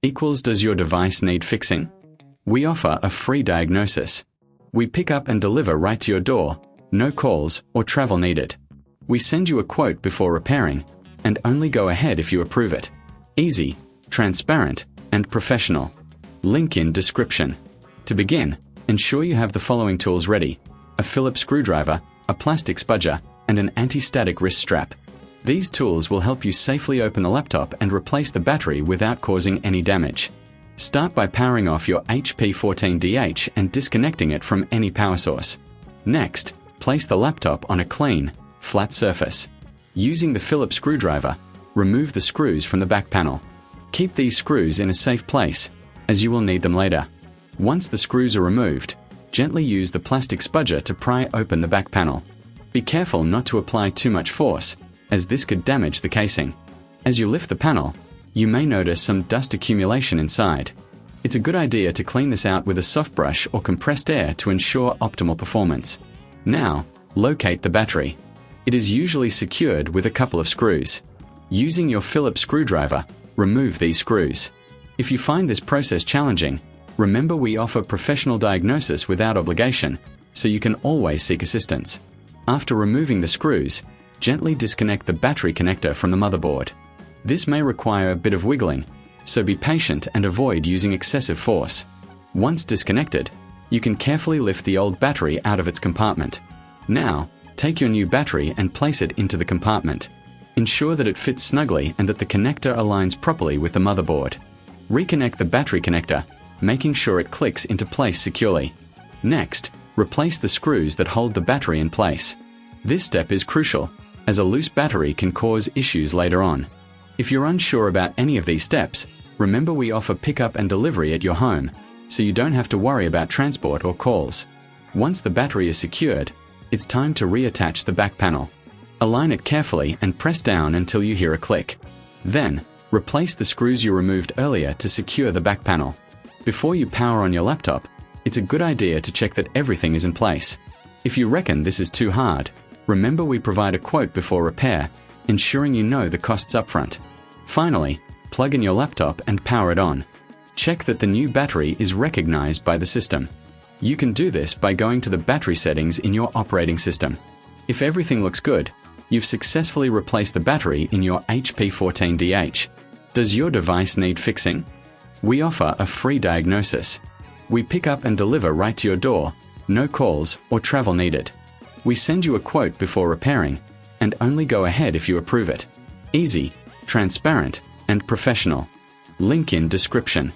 equals does your device need fixing? We offer a free diagnosis. We pick up and deliver right to your door, no calls or travel needed. We send you a quote before repairing, and only go ahead if you approve it. Easy, transparent, and professional. Link in description. To begin, ensure you have the following tools ready: a Phillips screwdriver, a plastic spudger, and an anti-static wrist strap. These tools will help you safely open the laptop and replace the battery without causing any damage. Start by powering off your HP14DH and disconnecting it from any power source. Next, place the laptop on a clean, flat surface. Using the Phillips screwdriver, remove the screws from the back panel. Keep these screws in a safe place, as you will need them later. Once the screws are removed, gently use the plastic spudger to pry open the back panel. Be careful not to apply too much force, as this could damage the casing. As you lift the panel, you may notice some dust accumulation inside. It's a good idea to clean this out with a soft brush or compressed air to ensure optimal performance. Now, locate the battery. It is usually secured with a couple of screws. Using your Phillips screwdriver, remove these screws. If you find this process challenging, remember we offer professional diagnosis without obligation, so you can always seek assistance. After removing the screws, gently disconnect the battery connector from the motherboard. This may require a bit of wiggling, so be patient and avoid using excessive force. Once disconnected, you can carefully lift the old battery out of its compartment. Now, take your new battery and place it into the compartment. Ensure that it fits snugly and that the connector aligns properly with the motherboard. Reconnect the battery connector, making sure it clicks into place securely. Next, replace the screws that hold the battery in place. This step is crucial, as a loose battery can cause issues later on. If you're unsure about any of these steps, remember we offer pickup and delivery at your home, so you don't have to worry about transport or calls. Once the battery is secured, it's time to reattach the back panel. Align it carefully and press down until you hear a click. Then, replace the screws you removed earlier to secure the back panel. Before you power on your laptop, it's a good idea to check that everything is in place. If you reckon this is too hard, remember we provide a quote before repair, ensuring you know the costs upfront. Finally, plug in your laptop and power it on. Check that the new battery is recognized by the system. You can do this by going to the battery settings in your operating system. If everything looks good, you've successfully replaced the battery in your HP14DH. Does your device need fixing? We offer a free diagnosis. We pick up and deliver right to your door, no calls or travel needed. We send you a quote before repairing, and only go ahead if you approve it. Easy, transparent, and professional. Link in description.